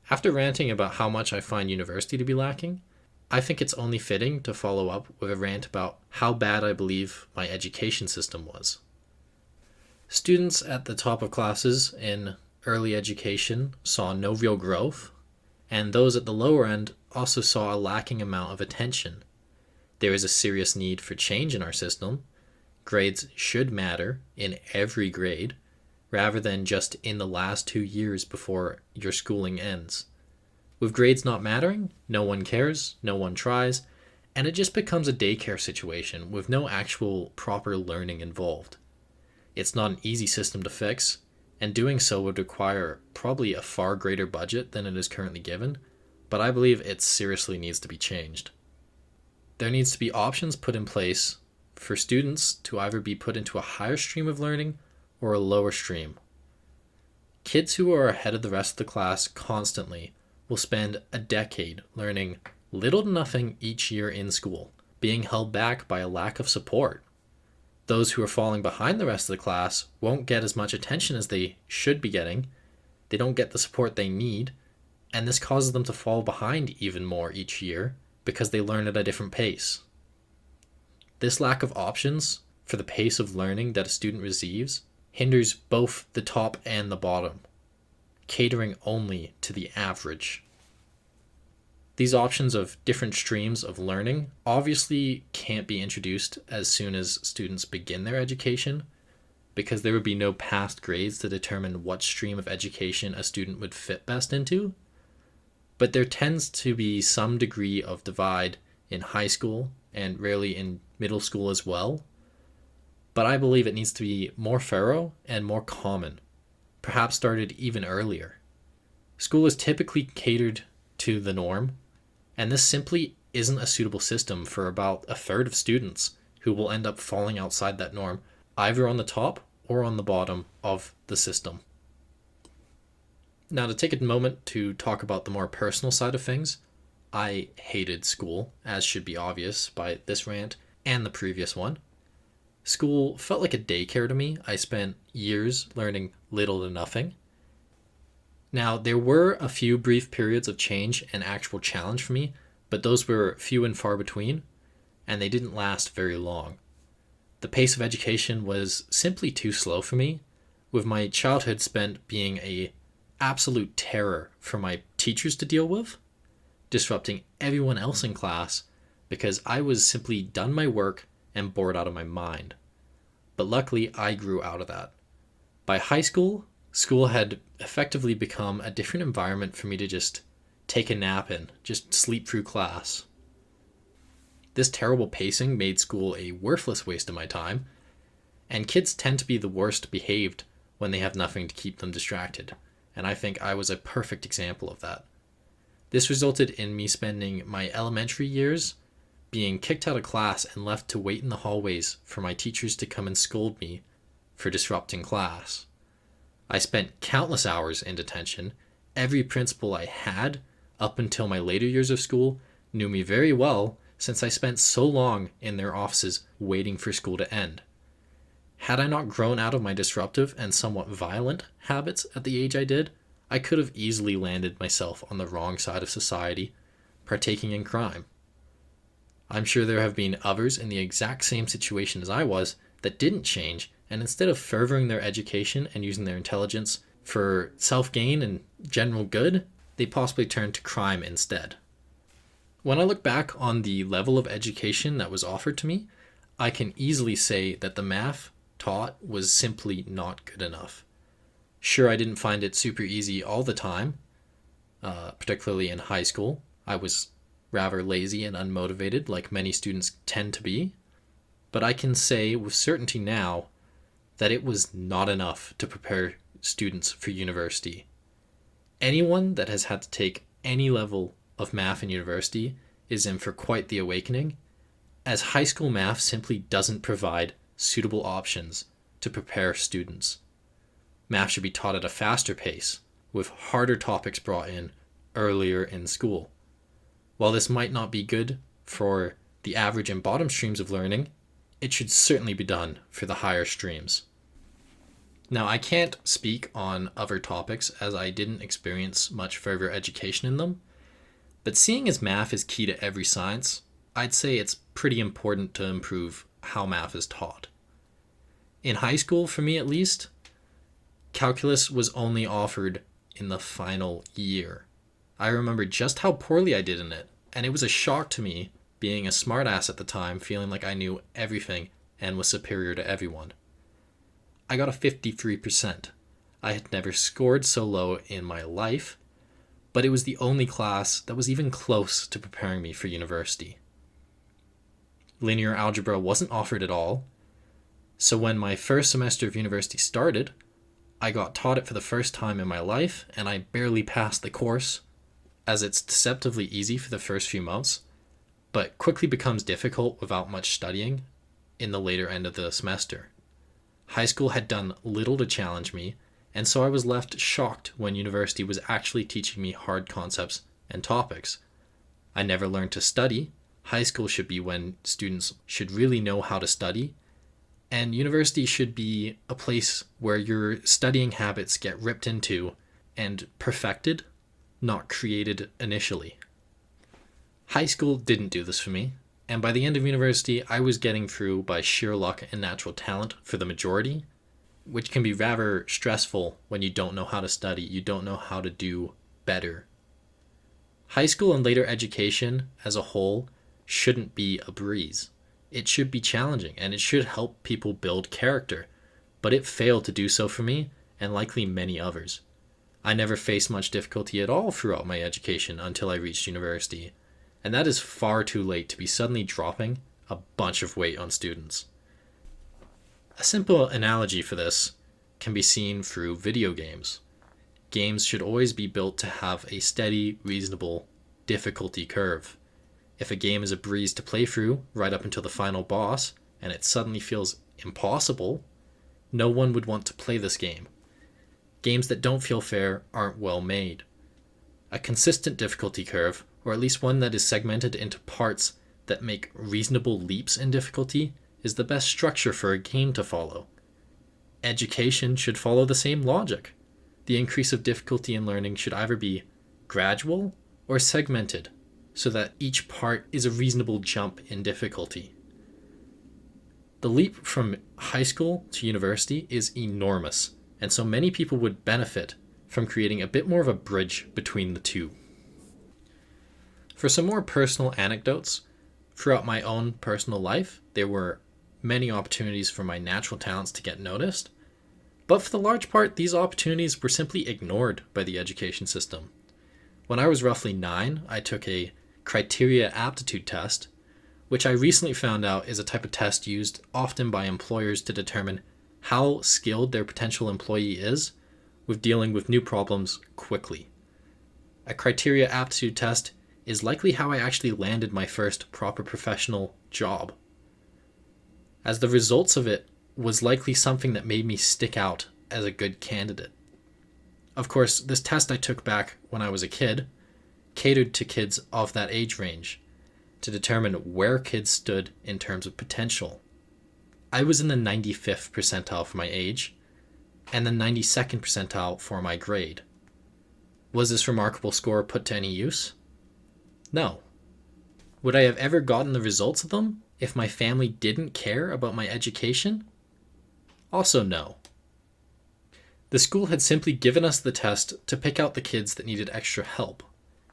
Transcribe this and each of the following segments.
After ranting about how much I find university to be lacking, I think it's only fitting to follow up with a rant about how bad I believe my education system was. Students at the top of classes in early education saw no real growth, and those at the lower end also saw a lacking amount of attention. There is a serious need for change in our system. Grades should matter in every grade, rather than just in the last 2 years before your schooling ends. With grades not mattering, no one cares, no one tries, and it just becomes a daycare situation with no actual proper learning involved. It's not an easy system to fix, and doing so would require probably a far greater budget than it is currently given, but I believe it seriously needs to be changed. There needs to be options put in place for students to either be put into a higher stream of learning or a lower stream. Kids who are ahead of the rest of the class constantly will spend a decade learning little to nothing each year in school, being held back by a lack of support. Those who are falling behind the rest of the class won't get as much attention as they should be getting. They don't get the support they need, and this causes them to fall behind even more each year because they learn at a different pace. This lack of options for the pace of learning that a student receives hinders both the top and the bottom, catering only to the average. These options of different streams of learning obviously can't be introduced as soon as students begin their education, because there would be no past grades to determine what stream of education a student would fit best into. But there tends to be some degree of divide in high school and rarely in middle school as well. But I believe it needs to be more thorough and more common, perhaps started even earlier. School is typically catered to the norm, and this simply isn't a suitable system for about a third of students who will end up falling outside that norm, either on the top or on the bottom of the system. Now, to take a moment to talk about the more personal side of things, I hated school, as should be obvious by this rant and the previous one. School felt like a daycare to me. I spent years learning little to nothing. Now, there were a few brief periods of change and actual challenge for me, but those were few and far between, and they didn't last very long. The pace of education was simply too slow for me, with my childhood spent being a absolute terror for my teachers to deal with, disrupting everyone else in class because I was simply done my work and bored out of my mind. But luckily, I grew out of that. By high school, school had effectively become a different environment for me to just take a nap in, just sleep through class. This terrible pacing made school a worthless waste of my time, and kids tend to be the worst behaved when they have nothing to keep them distracted, and I think I was a perfect example of that. This resulted in me spending my elementary years being kicked out of class and left to wait in the hallways for my teachers to come and scold me for disrupting class. I spent countless hours in detention. Every principal I had, up until my later years of school, knew me very well since I spent so long in their offices waiting for school to end. Had I not grown out of my disruptive and somewhat violent habits at the age I did, I could have easily landed myself on the wrong side of society, partaking in crime. I'm sure there have been others in the exact same situation as I was that didn't change, and instead of furthering their education and using their intelligence for self-gain and general good, they possibly turned to crime instead. When I look back on the level of education that was offered to me, I can easily say that the math taught was simply not good enough. Sure, I didn't find it super easy all the time, particularly in high school. I was rather lazy and unmotivated, like many students tend to be. But I can say with certainty now that it was not enough to prepare students for university. Anyone that has had to take any level of math in university is in for quite the awakening, as high school math simply doesn't provide suitable options to prepare students. Math should be taught at a faster pace, with harder topics brought in earlier in school. While this might not be good for the average and bottom streams of learning, it should certainly be done for the higher streams. Now, I can't speak on other topics as I didn't experience much further education in them, but seeing as math is key to every science, I'd say it's pretty important to improve how math is taught. In high school, for me at least, calculus was only offered in the final year. I remember just how poorly I did in it, and it was a shock to me, being a smartass at the time, feeling like I knew everything and was superior to everyone. I got a 53%. I had never scored so low in my life, but it was the only class that was even close to preparing me for university. Linear algebra wasn't offered at all, so when my first semester of university started, I got taught it for the first time in my life, and I barely passed the course, as it's deceptively easy for the first few months, but quickly becomes difficult without much studying in the later end of the semester. High school had done little to challenge me, and so I was left shocked when university was actually teaching me hard concepts and topics. I never learned to study. High school should be when students should really know how to study, and university should be a place where your studying habits get ripped into and perfected, not created initially. High school didn't do this for me, and by the end of university, I was getting through by sheer luck and natural talent for the majority, which can be rather stressful when you don't know how to study, you don't know how to do better. High school and later education as a whole shouldn't be a breeze. It should be challenging, and it should help people build character, but it failed to do so for me, and likely many others. I never faced much difficulty at all throughout my education until I reached university, and that is far too late to be suddenly dropping a bunch of weight on students. A simple analogy for this can be seen through video games. Games should always be built to have a steady, reasonable difficulty curve. If a game is a breeze to play through right up until the final boss, and it suddenly feels impossible, no one would want to play this game. Games that don't feel fair aren't well made. A consistent difficulty curve, or at least one that is segmented into parts that make reasonable leaps in difficulty, is the best structure for a game to follow. Education should follow the same logic. The increase of difficulty in learning should either be gradual or segmented, so that each part is a reasonable jump in difficulty. The leap from high school to university is enormous, and so many people would benefit from creating a bit more of a bridge between the two. For some more personal anecdotes, throughout my own personal life, there were many opportunities for my natural talents to get noticed, but for the large part, these opportunities were simply ignored by the education system. When I was roughly 9, I took a criteria aptitude test, which I recently found out is a type of test used often by employers to determine how skilled their potential employee is with dealing with new problems quickly. A criteria aptitude test is likely how I actually landed my first proper professional job, as the results of it was likely something that made me stick out as a good candidate. Of course, this test I took back when I was a kid catered to kids of that age range to determine where kids stood in terms of potential. I was in the 95th percentile for my age and the 92nd percentile for my grade. Was this remarkable score put to any use? No. Would I have ever gotten the results of them if my family didn't care about my education? Also no. The school had simply given us the test to pick out the kids that needed extra help.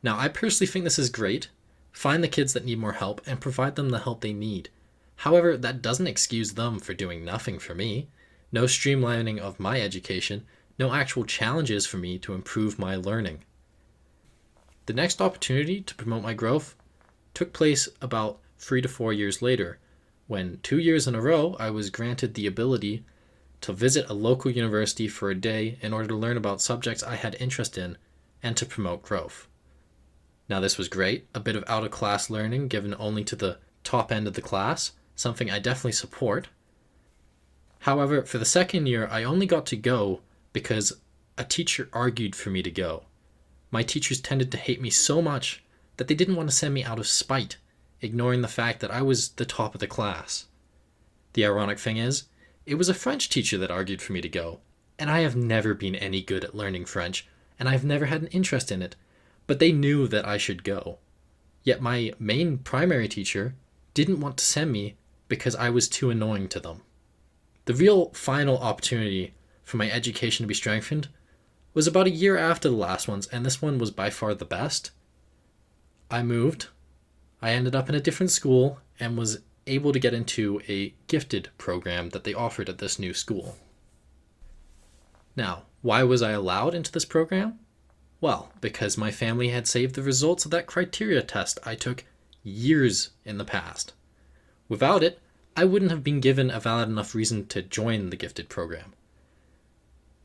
Now, I personally think this is great. Find the kids that need more help and provide them the help they need. However, that doesn't excuse them for doing nothing for me. No streamlining of my education, no actual challenges for me to improve my learning. The next opportunity to promote my growth took place about 3 to 4 years later, when 2 years in a row I was granted the ability to visit a local university for a day in order to learn about subjects I had interest in and to promote growth. Now, this was great, a bit of out-of-class learning given only to the top end of the class, something I definitely support. However, for the second year, I only got to go because a teacher argued for me to go. My teachers tended to hate me so much that they didn't want to send me out of spite, ignoring the fact that I was the top of the class. The ironic thing is, it was a French teacher that argued for me to go, and I have never been any good at learning French, and I've never had an interest in it, but they knew that I should go. Yet my main primary teacher didn't want to send me because I was too annoying to them. The real final opportunity for my education to be strengthened was about a year after the last ones, and this one was by far the best. I moved. I ended up in a different school and was able to get into a gifted program that they offered at this new school. Now, why was I allowed into this program? Well, because my family had saved the results of that criteria test I took years in the past. Without it, I wouldn't have been given a valid enough reason to join the gifted program.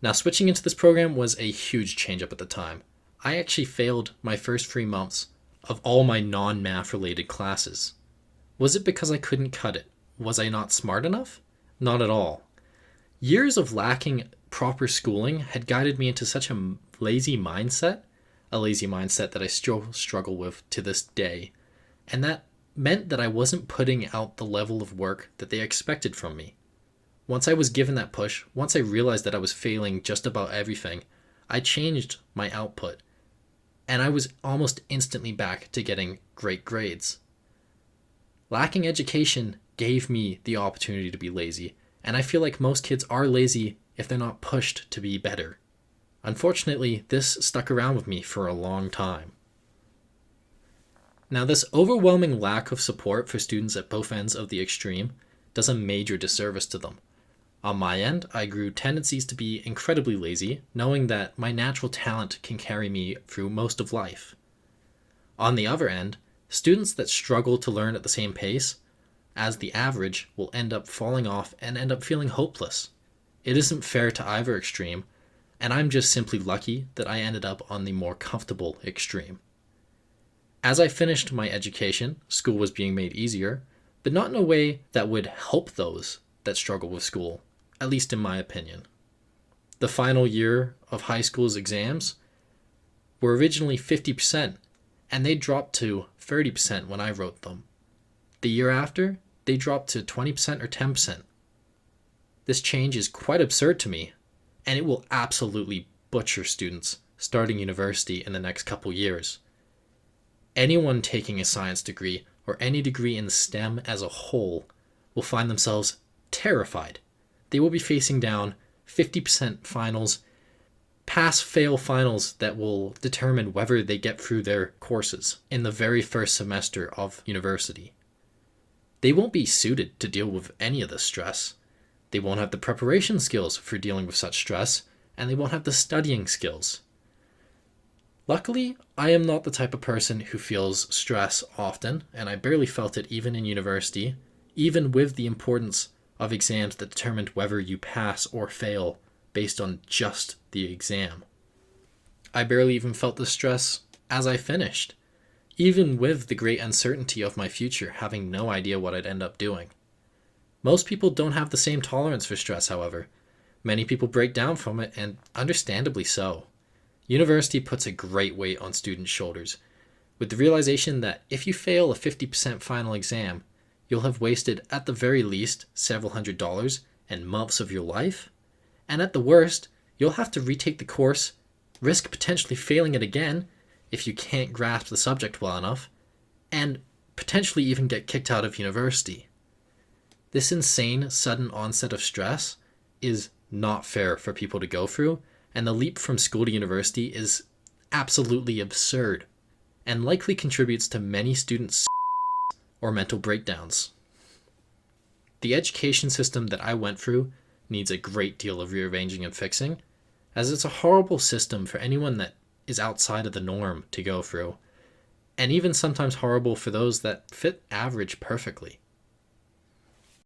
Now, switching into this program was a huge change up at the time. I actually failed my first 3 months of all my non-math related classes. Was it because I couldn't cut it? Was I not smart enough? Not at all. Years of lacking proper schooling had guided me into such a lazy mindset that I still struggle with to this day, and that meant that I wasn't putting out the level of work that they expected from me. Once I was given that push, once I realized that I was failing just about everything, I changed my output, and I was almost instantly back to getting great grades. Lacking education gave me the opportunity to be lazy, and I feel like most kids are lazy if they're not pushed to be better. Unfortunately, this stuck around with me for a long time. Now, this overwhelming lack of support for students at both ends of the extreme does a major disservice to them. On my end, I grew tendencies to be incredibly lazy, knowing that my natural talent can carry me through most of life. On the other end, students that struggle to learn at the same pace as the average will end up falling off and end up feeling hopeless. It isn't fair to either extreme, and I'm just simply lucky that I ended up on the more comfortable extreme. As I finished my education, school was being made easier, but not in a way that would help those that struggle with school, at least in my opinion. The final year of high school's exams were originally 50%, and they dropped to 30% when I wrote them. The year after, they dropped to 20% or 10%. This change is quite absurd to me, and it will absolutely butcher students starting university in the next couple years. Anyone taking a science degree or any degree in STEM as a whole will find themselves terrified. They will be facing down 50% finals, pass-fail finals that will determine whether they get through their courses in the very first semester of university. They won't be suited to deal with any of this stress. They won't have the preparation skills for dealing with such stress, and they won't have the studying skills. Luckily, I am not the type of person who feels stress often, and I barely felt it even in university, even with the importance of exams that determined whether you pass or fail based on just the exam. I barely even felt the stress as I finished, even with the great uncertainty of my future, having no idea what I'd end up doing. Most people don't have the same tolerance for stress, however. Many people break down from it, and understandably so. University puts a great weight on students' shoulders, with the realization that if you fail a 50% final exam, you'll have wasted at the very least several $100s and months of your life, and at the worst, you'll have to retake the course, risk potentially failing it again if you can't grasp the subject well enough, and potentially even get kicked out of university. This insane sudden onset of stress is not fair for people to go through, and the leap from school to university is absolutely absurd and likely contributes to many students' or mental breakdowns. The education system that I went through needs a great deal of rearranging and fixing, as it's a horrible system for anyone that is outside of the norm to go through, and even sometimes horrible for those that fit average perfectly.